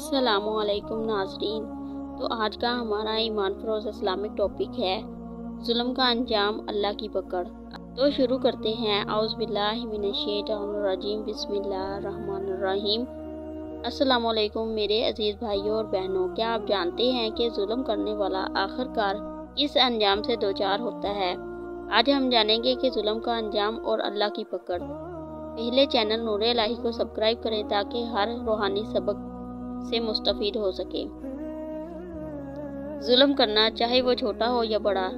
अस्सलामुअलैकुम नाज़रीन। तो आज का हमारा ईमान फरोज़ इस्लामिक टॉपिक है जुल्म का अंजाम अल्लाह की पकड़। तो शुरू करते हैं। औज़ुबिल्लाहि मिनश्शैतानिर्रजीम, बिस्मिल्लाहिर्रहमानिर्रहीम। अस्सलामुअलैकुम मेरे अज़ीज़ भाइयों और बहनों, क्या आप जानते हैं कि जुल्म करने वाला आखिरकार किस अंजाम से दो चार होता है? आज हम जानेंगे कि जुल्म का अंजाम और अल्लाह की पकड़। पहले चैनल नूरे इलाही को सब्सक्राइब करें ताकि हर रूहानी सबक से मुस्तफ़ीद हो सके। जुल्म करना, चाहे वो छोटा हो या बड़ा,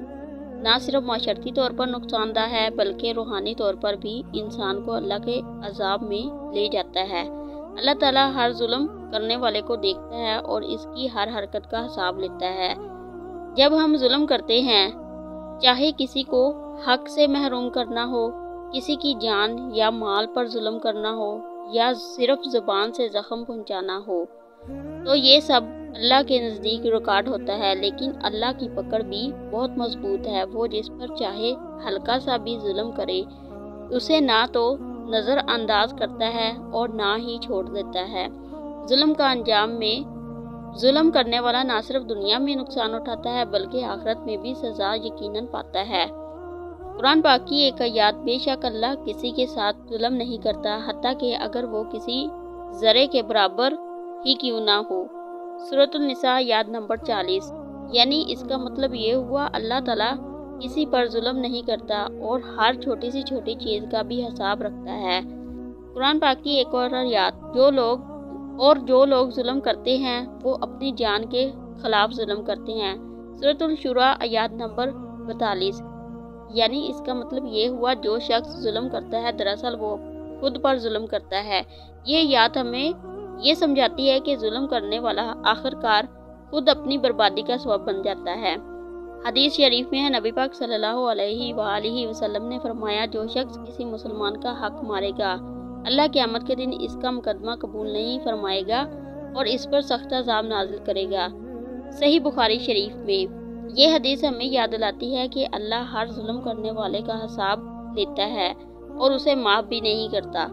ना सिर्फ माशरती तौर पर नुकसानदा है बल्कि रूहानी तौर पर भी इंसान को अल्लाह के अजाब में ले जाता है। अल्लाह ताला हर जुल्म करने वाले को देखता है और इसकी हर हरकत का हिसाब लेता है। जब हम जुल्म करते हैं, चाहे किसी को हक से महरूम करना हो, किसी की जान या माल पर जुल्म करना हो या सिर्फ ज़ुबान से ज़ख्म पहुंचाना हो, तो ये सब अल्लाह के नज़दीक रिकॉर्ड होता है। लेकिन अल्लाह की पकड़ भी बहुत मजबूत है। वो जिस पर चाहे हल्का सा भी जुल्म करे, उसे ना तो नज़रअंदाज करता है और ना ही छोड़ देता है। जुल्म का अंजाम में जुल्म करने वाला ना सिर्फ दुनिया में नुकसान उठाता है बल्कि आखिरत में भी सज़ा यकीनन पाता है। कुरान पाक की एक आयत, बेशक अल्लाह किसी के साथ जुल्म नहीं करता, हत्ता कि अगर वो किसी ज़रे के बराबर ही क्यों ना हो। सूरतुल निसा आयत नंबर 40। यानी इसका मतलब ये हुआ, अल्लाह ताला किसी पर जुल्म नहीं करता और हर छोटी सी छोटी चीज़ का भी हिसाब रखता है। कुरान पाक की एक और आयत, जो लोग जुल्म करते हैं वो अपनी जान के खिलाफ जुल्म करते हैं। सूरतुल शुरा आयत नंबर 42। यानी इसका मतलब ये हुआ, जो शख्स जुल्म करता है दरअसल वो खुद पर जुल्म करता है। ये आयत हमें ये समझाती है कि जुल्म करने वाला आखिरकार खुद अपनी बर्बादी का सबब बन जाता है। हदीस शरीफ में है, नबी पाक सल्लल्लाहु अलैहि वसल्लम ने फरमाया, जो शख्स किसी मुसलमान का हक मारेगा, अल्लाह क़यामत के दिन इसका मुकदमा कबूल नहीं फरमाएगा और इस पर सख्त अज़ाब नाजिल करेगा। सही बुखारी शरीफ में ये हदीस हमें याद दिलाती है कि अल्लाह हर जुल्म करने वाले का हिसाब लेता है और उसे माफ़ भी नहीं करता।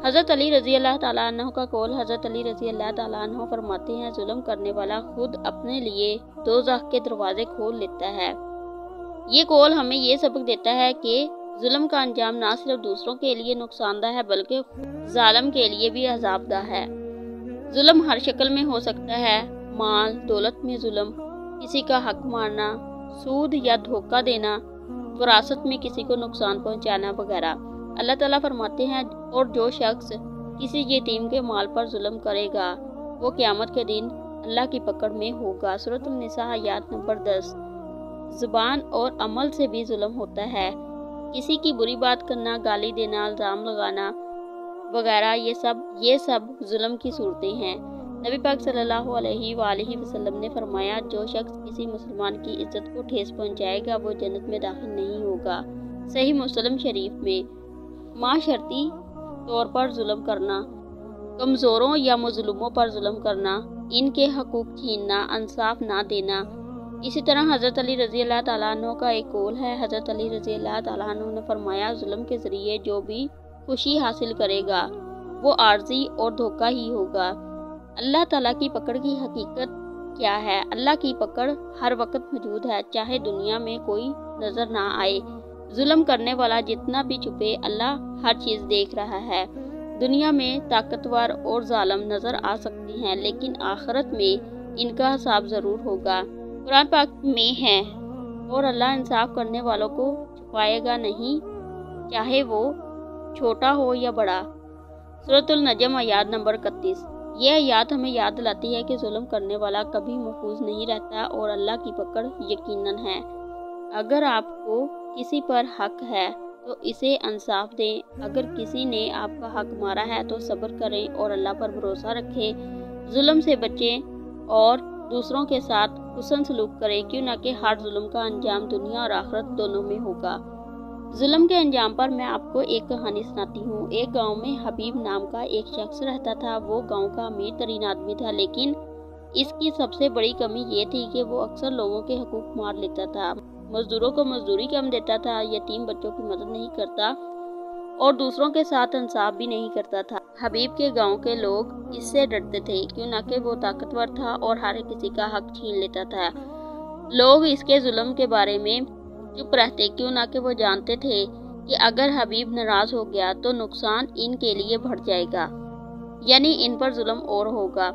हज़रत अली रज़ी अल्लाह ताला अन्हु का कौल, हज़रत अली रज़ी अल्लाह ताला अन्हु फरमाते हैं, जुल्म करने वाला खुद अपने लिए दोज़ख के दरवाजे खोल लेता है। ये कौल हमें ये सबक देता है कि जुल्म का अंजाम ना सिर्फ दूसरों के लिए नुकसानदा है बल्कि जालिम के लिए भी अज़ाबदा है। जुल्म हर शक्ल में हो सकता है। माल दौलत में जुल्म, किसी का हक मारना, सूद या धोखा देना, विरासत में किसी को नुकसान पहुंचाना वगैरह। अल्लाह ताला फरमाते हैं, और जो शख्स किसी यतीम के माल पर जुल्म करेगा वो क़यामत के दिन अल्लाह की पकड़ में होगा। सूरतुल निसा आयत नंबर 10। ज़ुबान और अमल से भी जुल्म होता है। किसी की बुरी बात करना, गाली देना, इल्ज़ाम लगाना वगैरह, ये सब जुल्म की सूरतें हैं। नबी पाक सल्लल्लाहु अलैहि वसल्लम ने फरमाया, जो शख्स किसी मुसलमान की इज्जत को ठेस पहुंचाएगा वो जन्नत में दाखिल नहीं होगा। सही मुस्लिम शरीफ में माशरती तौर पर जुल्म करना, कमज़ोरों या मज़लूमों पर जुल्म करना, इनके हकूक़ छीनना, इंसाफ ना देना। इसी तरह हज़रत अली रज़ी अल्लाह ताला अन्हु का एक कौल है, हज़रत अली रज़ी अल्लाह ताला अन्हु ने फरमाया, जुल्म के ज़रिए जो भी खुशी हासिल करेगा वो आर्जी और धोखा ही होगा। अल्लाह ताला की पकड़ की हकीकत क्या है? अल्लाह की पकड़ हर वक्त मौजूद है, चाहे दुनिया में कोई नज़र ना आए। जुल्म करने वाला जितना भी छुपे, अल्लाह हर चीज़ देख रहा है। दुनिया में ताकतवर और जालिम नज़र आ सकते हैं लेकिन आखिरत में इनका हिसाब ज़रूर होगा। कुरान पाक में है, और अल्लाह इंसाफ करने वालों को छुपाएगा नहीं, चाहे वो छोटा हो या बड़ा। सूरतुल नजम आयत नंबर 31। यह आयत हमें याद दिलाती है कि जुल्म करने वाला कभी महफूज नहीं रहता और अल्लाह की पकड़ यकीनन है। अगर आपको किसी पर हक है तो इसे इंसाफ दें। अगर किसी ने आपका हक मारा है तो सब्र करें और अल्लाह पर भरोसा रखें। जुल्म से बचें और दूसरों के साथ हुस्न सलूक करें, क्यों ना कि हर जुल्म का अंजाम दुनिया और आखिरत दोनों में होगा। जुल्म के अंजाम पर मैं आपको एक कहानी सुनाती हूँ। एक गांव में हबीब नाम का एक शख्स रहता था। वो गांव का अमीर तरीन आदमी था, लेकिन इसकी सबसे बड़ी कमी ये थी कि वो अक्सर लोगों के हकूक़ मार लेता था, मजदूरों को मजदूरी कम देता था, यतीम बच्चों की मदद नहीं करता और दूसरों के साथ इंसाफ भी नहीं करता था। हबीब के गांव के लोग इससे डरते थे, क्यों ना कि वो ताकतवर था और हर किसी का हक छीन लेता था। लोग इसके जुल्म के बारे में चुप रहते, क्यों ना कि वो जानते थे कि अगर हबीब नाराज हो गया तो नुकसान इनके लिए बढ़ जाएगा, यानी इन पर जुल्म और होगा।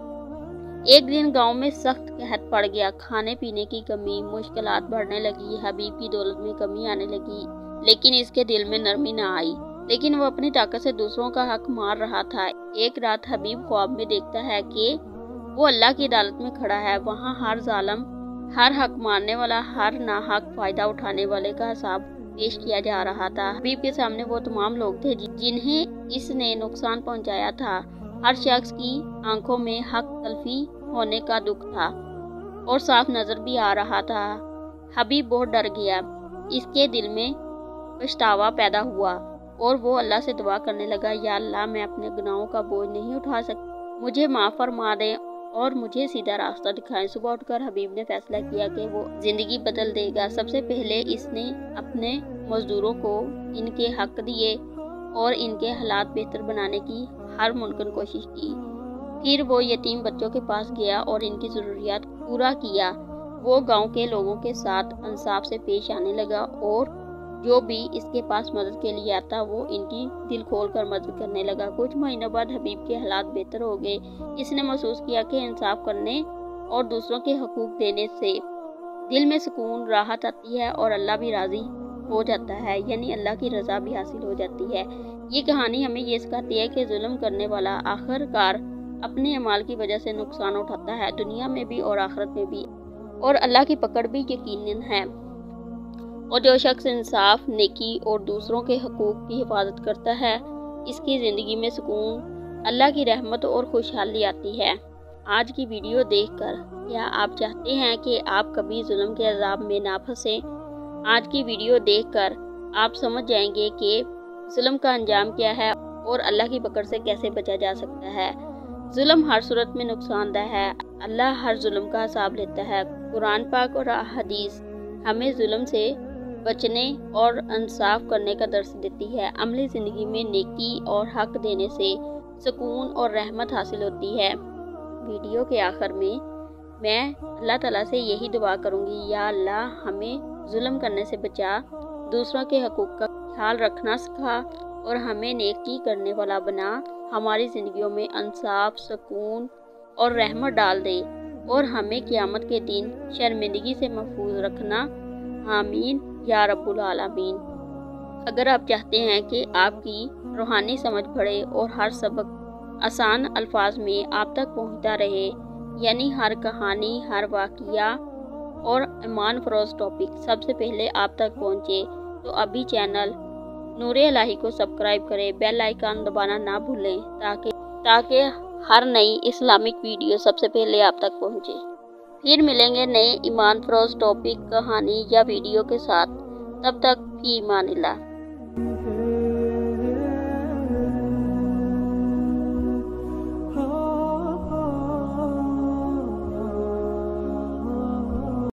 एक दिन गांव में सख्त कहत पड़ गया। खाने पीने की कमी, मुश्किलात बढ़ने लगी, हबीब की दौलत में कमी आने लगी, लेकिन इसके दिल में नरमी ना आई। लेकिन वो अपनी ताकत से दूसरों का हक मार रहा था। एक रात हबीब ख्वाब में देखता है कि वो अल्लाह की अदालत में खड़ा है। वहाँ हर जालिम, हर हक मारने वाला, हर नाहक फायदा उठाने वाले का हिसाब पेश किया जा रहा था। हबीब के सामने वो तमाम लोग थे जिन्हें इसने नुकसान पहुंचाया था। हर शख्स की आंखों में हक तलफी होने का दुख था और साफ नजर भी आ रहा था। हबीब बहुत डर गया। इसके दिल में पछतावा पैदा हुआ और वो अल्लाह से दुआ करने लगा, या अल्लाह, मैं अपने गुनाहों का बोझ नहीं उठा सकता, मुझे माफ़ फरमा दे और मुझे सीधा रास्ता दिखाएं। सुबह उठकर हबीब ने फैसला किया कि वो जिंदगी बदल देगा। सबसे पहले इसने अपने मजदूरों को इनके हक दिए और इनके हालात बेहतर बनाने की हर मुमकिन कोशिश की। फिर वो यतीम बच्चों के पास गया और इनकी ज़रूरियात पूरा किया। वो गांव के लोगों के साथ इंसाफ से पेश आने लगा और जो भी इसके पास मदद के लिए आता वो इनकी दिल खोल कर मदद करने लगा। कुछ महीनों बाद हबीब के हालात बेहतर हो गए। इसने महसूस किया कि इंसाफ करने और दूसरों के हकूक देने से दिल में सुकून, राहत आती है और अल्लाह भी राज़ी हो जाता है, यानी अल्लाह की रज़ा भी हासिल हो जाती है। ये कहानी हमें ये सिखाती है कि जुल्म करने वाला आखिरकार अपने अमाल की वजह से नुकसान उठाता है, दुनिया में भी और आखिरत में भी, और अल्लाह की पकड़ भी यकीनन है। और जो शख्स इंसाफ, नेकी और दूसरों के हकूक की हिफाजत करता है, इसकी ज़िंदगी में सुकून, अल्लाह की रहमत और खुशहाली आती है। आज की वीडियो देखकर क्या आप चाहते हैं कि आप कभी जुल्म के अज़ाब में ना फंसें? आज की वीडियो देखकर आप समझ जाएंगे कि जुल्म का अंजाम क्या है और अल्लाह की पकड़ से कैसे बचा जा सकता है। जुल्म हर सूरत में नुकसानदेह है। अल्लाह हर जुल्म का हिसाब लेता है। कुरान पाक और हदीस हमें जुल्म से बचने और इंसाफ करने का दर्स देती है। अमली ज़िंदगी में नेकी और हक देने से सुकून और रहमत हासिल होती है। वीडियो के आखिर में मैं अल्लाह ताला से यही दुआ करूँगी, या अल्लाह, हमें जुल्म करने से बचा, दूसरों के हकूक़ का ख्याल रखना सिखा और हमें नेकी करने वाला बना। हमारी ज़िंदगियों में इंसाफ, सुकून और रहमत डाल दे और हमें क़यामत के दिन शर्मिंदगी से महफूज रखना। आमीन या रब्बुल आलमीन। अगर आप चाहते हैं कि आपकी रूहानी समझ बढ़े और हर सबक आसान अल्फाज में आप तक पहुंचता रहे, यानी हर कहानी, हर वाक़या और ईमान फरोज़ टॉपिक सबसे पहले आप तक पहुंचे, तो अभी चैनल नूरे इलाही को सब्सक्राइब करें, बेल आइकन दबाना ना भूलें ताकि हर नई इस्लामिक वीडियो सबसे पहले आप तक पहुंचे। फिर मिलेंगे नए ईमान फरोज़ टॉपिक, कहानी या वीडियो के साथ। तब तक फी ईमानिल्लाह।